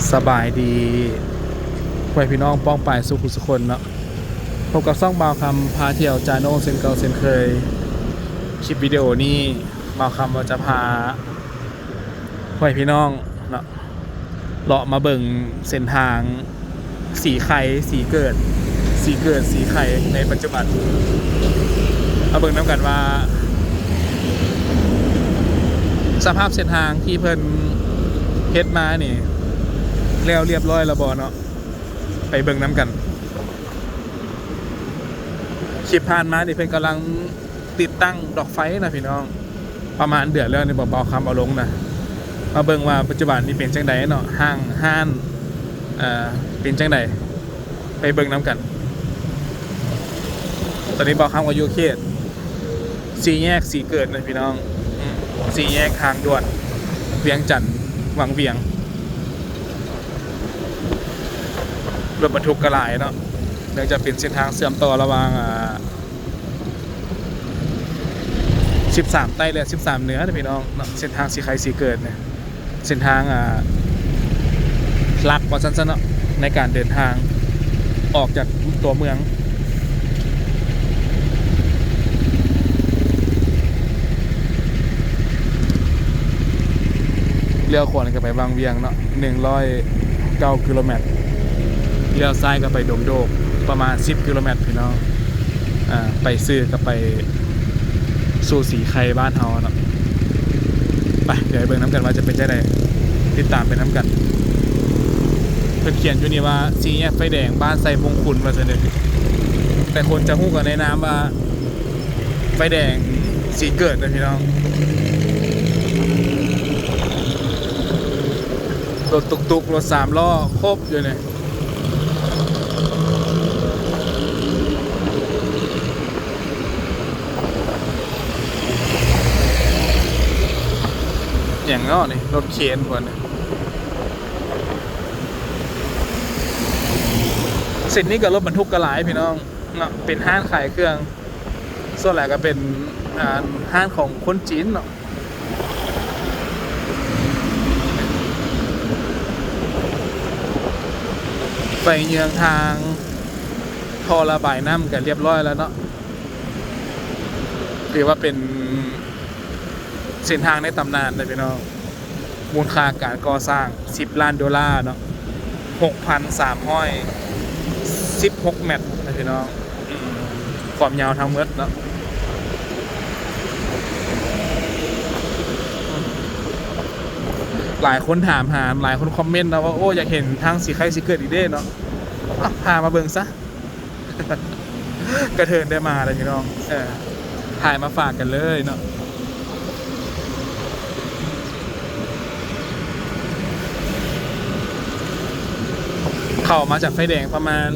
สบายดีพ่อพี่น้องป้องปายสุขุสุคนเนาะพบกับซ่องบ่าวคำพาเที่ยวจาโน่เซนเก่าเซนเคยคลิปวิดีโอนี้บ่าวคำเราจะพาพ่อพี่น้องเนาะเลาะมาเบิ่งเส้นทางสีไข่สีเกิดสีไข่ในปัจจุบันมาเบิ่งน้ำกันว่าสภาพเส้นทางที่เพิ่นเฮ็ดมานี่แล้วเรียบร้อยแล้วบ่เนาะไปเบิ่งน้ำกันคลิปผ่านมานี่เพิ่นกำลังติดตั้งดอกไฟนะพี่น้องประมาณเดือนแล้วนี่บ่คำเอาลงนะมาเบิ่งว่าปัจจุบันนี้เป็นจังใดเนาะห้านเป็นจังใดไปเบิ่งน้ำกันตอนนี้บ่คำก็อยู่เขตสี่แยกสีเกิดนะพี่น้องสี่แยกทางด่วนเวียงจันทน์วังเวียงรถบรรทุกกระหลายเนาะเนื่องจากเป็นเส้นทางเชื่อมต่อระหว่าง13 ใต้และ13 เหนือนะพี่น้องเนาะเส้นทางสีไข่สีเกิดเนี่ยเส้นทางหลักว่าสั้นๆเนาะในการเดินทางออกจากตัวเมืองเลี้ยวขวาก็ไปวังเวียงเนาะ109 กิโลเมตรเลี้ยวซ้ายก็ไปดงโดกประมาณ10 กิโลเมตรพี่น้องไปซื้อก็ไปสู่สีไข่บ้านเฮาเนาะไปเดี๋ยวเบิ่งน้ำกันว่าจะเป็นจังไดติดตามไปน้ำกันเพิ่นเขียนอยู่นี่ว่าสี่แยกไฟแดงบ้านไซมงคุณว่าซั่นเด้อแต่คนจะฮู้กันในนามว่าไฟแดงสีเกิดนะพี่น้องรถตุกๆรถ3 ล้อครบอยู่เนี่ยอย่างเนาะนี่รถเข็นพวกนี้เส้นนี้กับรถบรรทุกกระหลายพี่น้องเนาะเป็นห้างขายเครื่องส่วนใหญ่ก็เป็นห้างของคนจีนเนาะไฟเยืองทางท่อระบายน้ำกันเรียบร้อยแล้วเนาะถือว่าเป็นเส้นทางในตำนานเลยพี่น้องมูลค่าการก่อสร้าง$10 ล้านเนาะ6,316 เมตรนะพี่น้องความยาวทั้งหมดเนาะหลายคนถามหาหลายคนคอมเมนต์นะว่าโอ้อยากเห็นทางสีไข่สีเกิดอีกเด้เนาะพามาเบิ่งซะ กระเทินได้มาเลยพี่น้องถ่ายมาฝากกันเลยเนาะเข้ามาจากไฟแดงประมาณ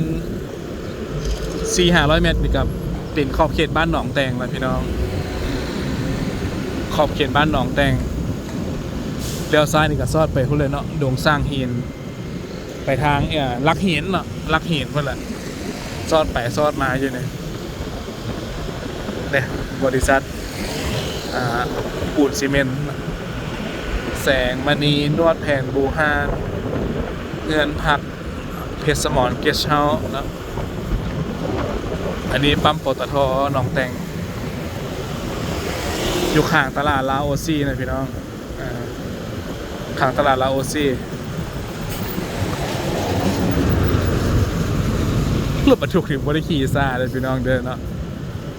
400-500 เมตรนี่กับเป็นขอบเขตบ้านหนองแตงแล้วพี่น้องขอบเขตบ้านหนองแตงเลี้ยวซ้ายนี่ก็ซอดไปพุ่นเลยเนาะดงสร้างเฮียนไปทางลักเฮียนเนาะลักเฮียนพุ่นแหละซอดไปซอดมาอยู่เนี่ยบริษัทปูนซีเมนต์แสงมณีนวดแผนบูฮานเงินพักเพชรสมรเกสเฮาส์นะอันนี้ปั๊มปตท.หนองแตงอยู่ข้างตลาดลาโอซีนะพี่น้องข้างตลาดลาโอซีรถบรรทุกถึงบริขี่ซาเลยพี่น้องเดินเนาะ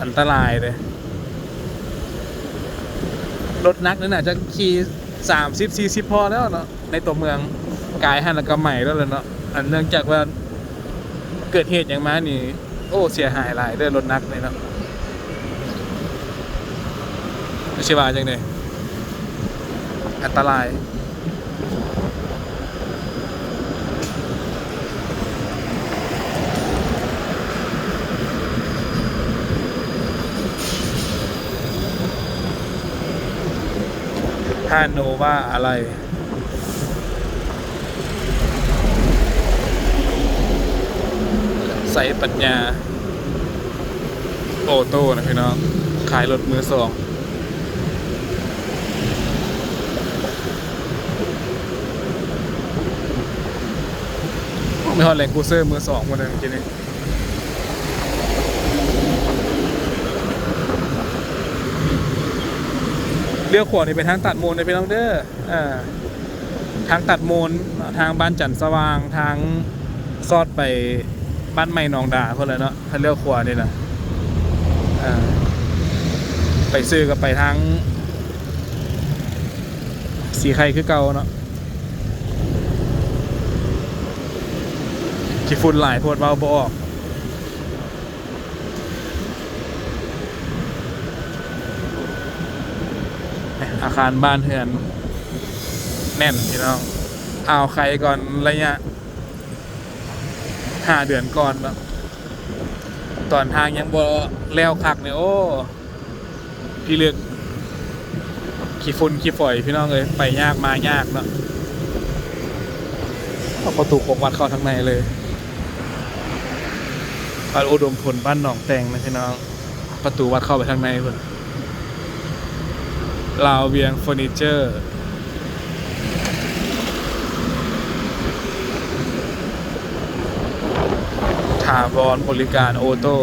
อันตรายเลยรถนักนั่นน่ะจะขี่30-40พอแล้วเนาะในตัวเมืองกายหันแล้วก็ใหม่แล้วเลยเนาะอันเนื่องจากว่าเกิดเหตุอย่างมานี่โอ้เสียหายหลายด้วยรถนักเลยเนาะไม่ใช่ว่าจังเลยอันตรายฮาโนว่าอะไรใส่ปัญญาโอโต้นะพี่น้องขายรถมือสอง บ ไม่ฮอดแหล่งกูเซอร์มือสองคนนึงทีนี้เลี้ยวขวานี่เป็นทางตัดมูลในพี่น้องเด้อทางตัดมูลทางบ้านจันทร์สว่างทางซอดไปบ้านใหม่หนองดาเพื่อนเลยเนาะถ้าเลี้ยวขวานี่นะไปซื้อกับไปทางสีไข่คือเก่าเนาะขี้ฝุ่นหลายโพดเบาบ่ออกอาคารบ้านเฮือนแน่นพี่น้องเอาใครก่อนระยะ5 เดือนก่อนเนาะตอนทางยังบ่แล้วคักเนี่ยโอ้พี่เลือกขี้ฝุ่นขี้ฝอยพี่น้องเลยไปยากมายากเนาะเอาประตูวัดเข้าทางในเลยบ้านอุดมผลบ้านหนองแตงนะพี่น้องประตูวัดเข้าไปทางในเพื่อนลาวเวียงเฟอร์นิเจอร์ถาวรบริการโอโต้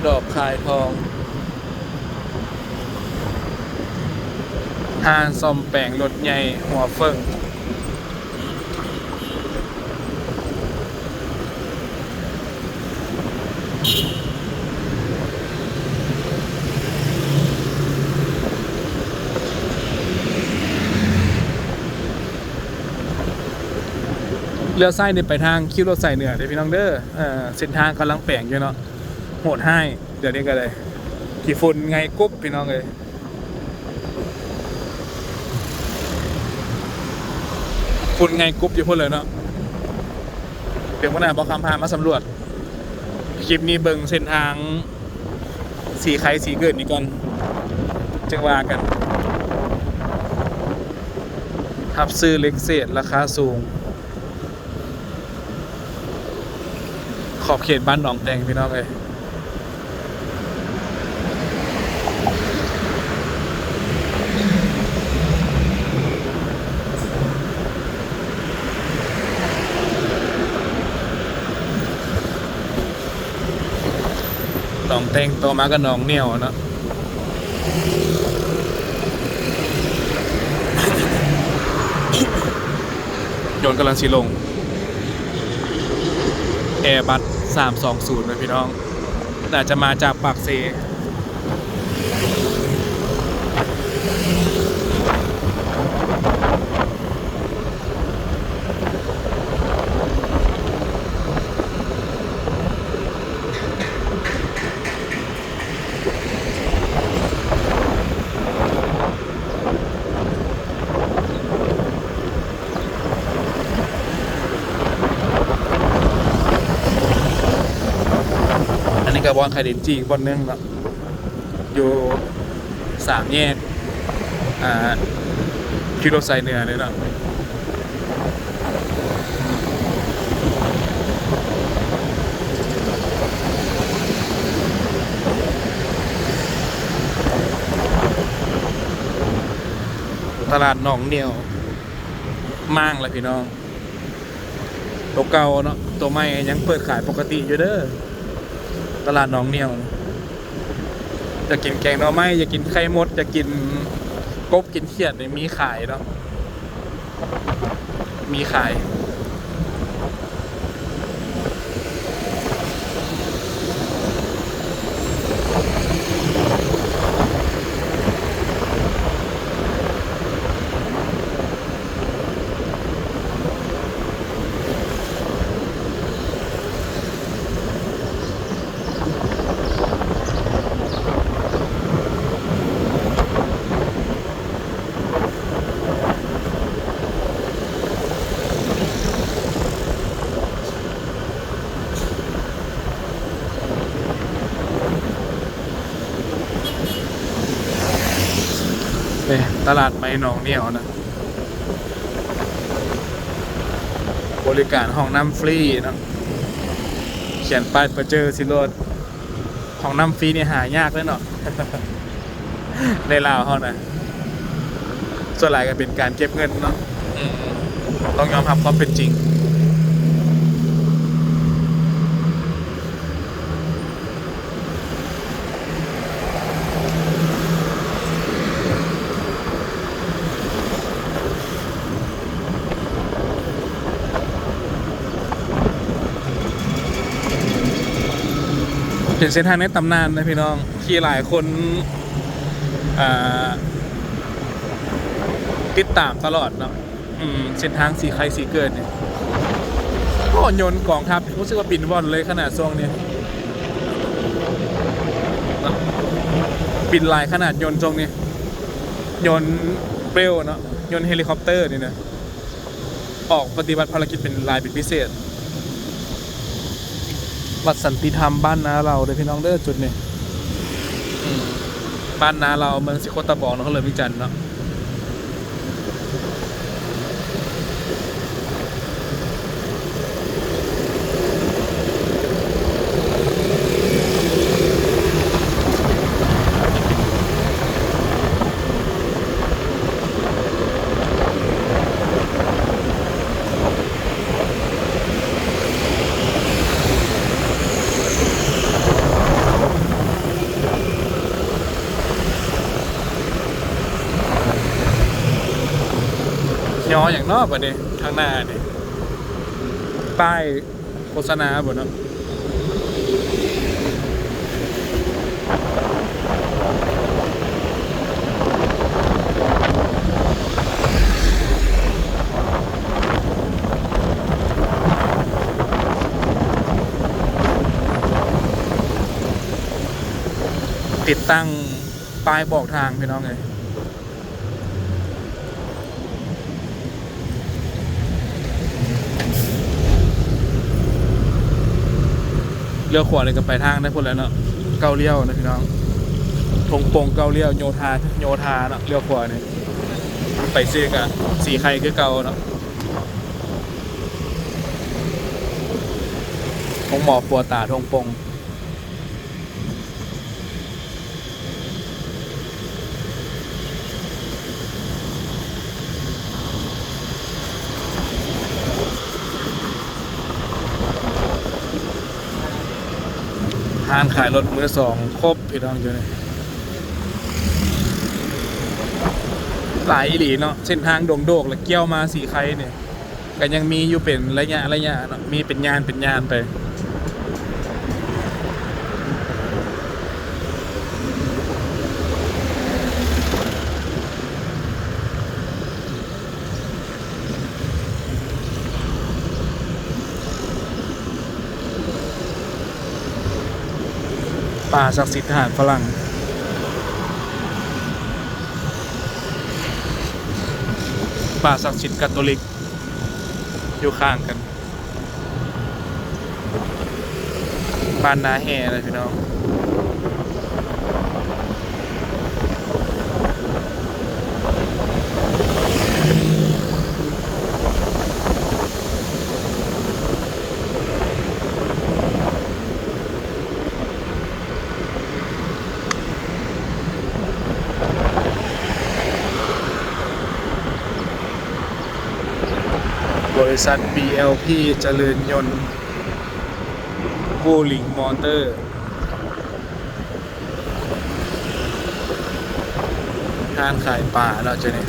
ดอกคายทองห้างซ่อมแปลงรถใหญ่หัวเฟิ่งเลี้ยวซ้ายนี่ไปทางคิวรถใส่เหนือเดี๋ยวพี่น้องเด้อเส้นทางกำลังแปลงอยู่เนาะโหดให้เดี๋ยวนี้ก็เลยกี่ฝุ่นไงกุ๊บพี่น้องเลยฝุ่นไงกุ๊บอยู่พุ่นเลยเนาะเดี๋ยววันไหนบอกคำพามาสำรวจคลิปนี้เบิ่งเส้นทางสีไข่สีเกิดนี่ก่อนจังว่ากันทับซื้อเล็กเศษราคาสูงขอบเขตบ้านหนองแดงพี่น้องเลยหนองแดงโตมากับหนองเหนียวเนาะโยนกำลังสีลงแอร์บัส320นะพี่น้องน่าจะมาจากปากเซกระบอนไข่ดินจีบนนึงเนาะอยู่3 แยกคิโลไซเนื้อเลยเนาะตลาดหนองเหนียวมั่งเลยพี่น้องตัวเก่าเนาะตัวใหม่ยังเปิดขายปกติอยู่เด้อตลาดหนองเหนียวจะกินแกงหน่อไม้จะกินไข่มดจะกินกบกินเขียดเนี่ยมีขายเนาะมีขายตลาดไม้หนองเหนียวนะบริการห้องน้ำฟรีนะเขียนป้ายประเจอสิโรดห้องน้ำฟรีนี่หายากเลยเนาะ ในลาวเขานะส่วนใหญ่ก็เป็นการเก็บเงินเนาะต้องยอมรับความเป็นจริง เป็นเส้นทางในตำนานนะพี่น้องที่หลายคนอ่าติดตามตลอดเนาะเส้นทางสีไข่สีเกิดเนี่ยก็ยนต์กองทัพรู้สึกว่าบินว่อนเลยขนาดช่วงนี้บินลายขนาดยนต์ช่วงนี้ยนต์เปลวเนาะยนต์เฮลิคอปเตอร์นี่นะออกปฏิบัติภารกิจเป็นลายเป็นพิเศษวัดสันติธรรมบ้านนาเราเลยพี่น้องเด้อจุดนี้บ้านนาเราเมืองสิโคตะบองนครหลวงวิจันทร์เนาะย่ออย่างนอกกว่านี้ข้างหน้านี่ป้ายโฆษณาบ่เนาะติดตั้งป้ายบอกทางพี่น้องเลยเลี้ยวขวาเลยก็ไปทางได้พุ่นแล้วเนาะเกาเลี้ยวนะพี่น้องทงปงเกาเลี้ยวโยธาเนาะเลี้ยวขวาเนี่ยไปซื้อกันสีไข่คือเกาเนาะทงหมอปัวตาทงปงร้านขายรถมือสองครบพี่น้องอยู่นี่หลายอีหลีเนาะเส้นทางโด่งๆแล้วเกี่ยวมาสีไข่เนี่ยก็ยังมีอยู่เป็นระยะเนาะมีเป็นยานไปป่าศักดิ์สิทธิ์ทหารฝรั่งป่าศักดิ์สิทธิ์คาทอลิกอยู่ข้างกันบ้านนาแห่เลยพี่น้องบริษัท BLP เจริญยนต์บูลิงมอเตอร์ร้านขายปลาเราจะเนี่ย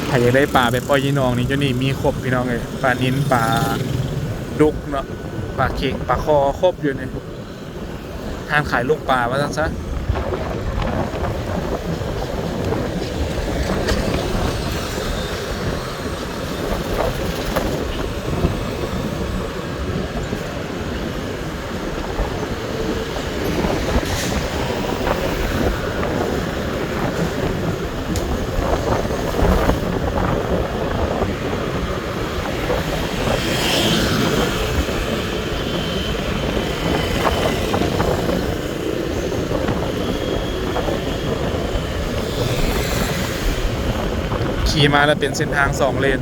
ถ้าอยากได้ปลาแบบปล่อยยีนองนี่เจ้านี่มีครบพี่น้องเลยปลานิ้นปลาดุกเนาะปลาเข่งปลาคอครบอยู่เนี่ยร้านขายลูกปลาว่าซะขี่มาแล้วเป็นเส้นทาง2 เลน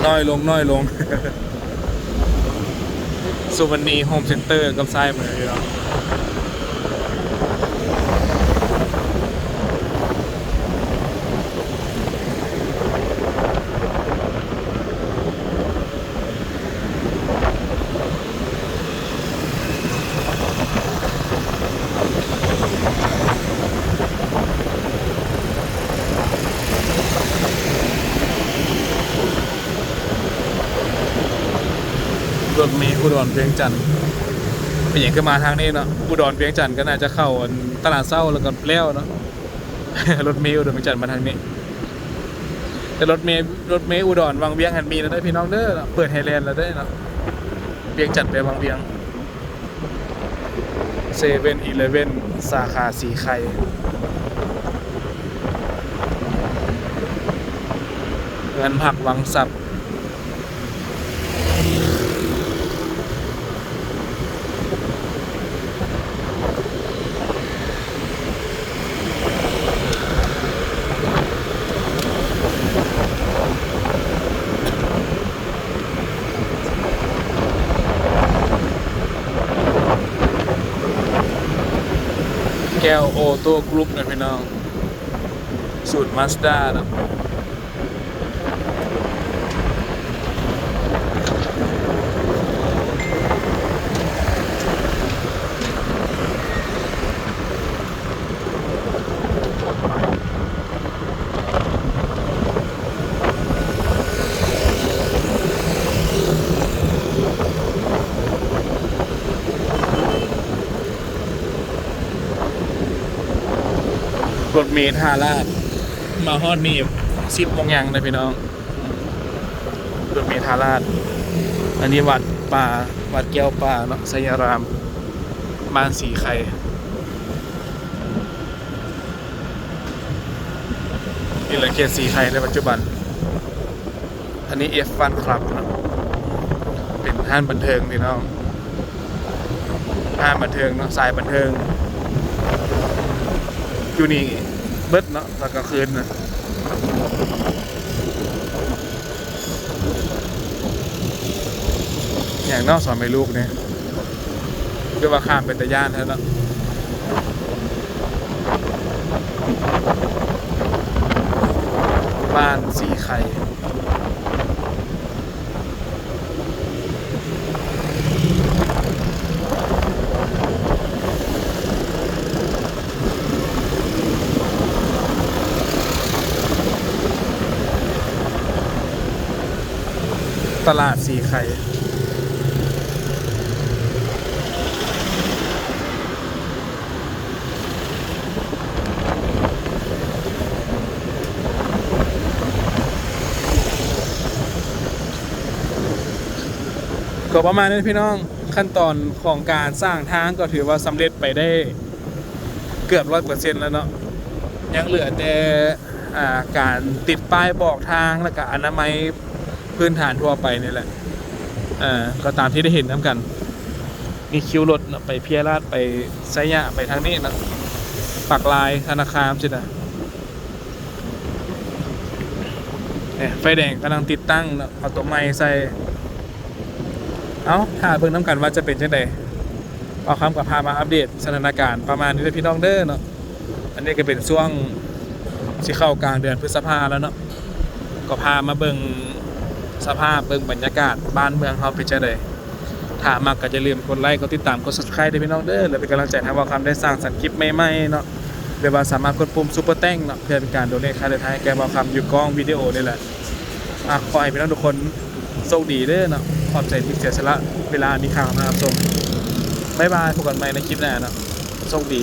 น้อยลง สุวรรณีโฮมเซ็นเตอร์กับซ้ายมืออยู่แล้ว เมล์อุดรเวียงจันทร์เป็นอย่างขึ้นมาทางนี้เนาะอุดรเวียงจันทร์ก็น่าจะเข้าตลาดเช้าแล้วก็แล้วเนาะ รถเมล์อุดรเวียงจันทร์มาทางนี้แต่รถเมล์อุดรวังเวียงหันมีแล้วได้อพี่น้องเด้อเปิดไฮแลนด์แล้วได้อเนาะเวียงจันทร์ไปวังเวียง7-Eleven สาขาสีไข่เงินผักวังสับแก้วโอโต้กรุ๊ปนะพี่น้องสูตรมาสด้านะรถเมล์ท่าลาดมาฮอดนี่10 โมงยังนะพี่น้องรถเมล์ท่าลาดอันนี้วัดป่าวัดแก้วป่าเนาะไสยารามบ้านสีไข่นี่แหละเขตสีไข่ในปัจจุบันอันนี้ F1 Club เนาะเป็นห้างบันเทิงพี่น้องห้างบันเทิงเนาะสายบันเทิงอยู่นี่เบิดเนาะตอนกลางคืนนะอย่างนอกสอนไม่ลูกเนี่ยเรียกว่าข้ามเป็นตะย่านแท้แล้วบ้านสีไข่ตลาดสีไข่ก็ประมาณนี้พี่น้องขั้นตอนของการสร้างทางก็ถือว่าสำเร็จไปได้เกือบ100%แล้วเนาะยังเหลือแต่การติดป้ายบอกทางแล้วก็อนามัยพื้นฐานทั่วไปนี่แหละก็ตามที่ได้เห็นน้ำกันมีคิวรถไปเพียราดไปไซยะไปทางนี้นะปักลายธนาคารสินะไฟแดงกำลังติดตั้งนะเอาตัวไม้ใส่ถ้าเบิ่งน้ำกันว่าจะเป็นจังไดเอาคำกับพามาอัปเดตสถานการณ์ประมาณนี้เลยพี่น้องเด้อเนาะอันนี้ก็เป็นช่วงสิเข้ากลางเดือนพฤษภาแล้วเนาะก็พามาเบิ่งสภาพเบิ่งบรรยากาศบ้านเมืองเฮาเป็นจังไดถ้ามักก็อย่าลืมกดไลค์กดติดตามกด Subscribe ด้วยพี่น้องเด้อและเป็นกำลังใจให้ว่าคำได้สร้างสรรค์คลิปใหม่ๆเนาะหรือว่าสามารถกดปุ่มซุปเปอร์แต้งเนาะเพื่อเป็นการโดเนทค่าเดินทางให้แกว่าคำอยู่กล้องวิดีโอนี่แหละขอให้พี่น้องทุกคนโชคดีเด้อเนาะขอบใจที่เสียสละเวลามีค่ามารับชมบ๊ายบายพบกันใหม่ในคลิปหน้าเนาะโชคดี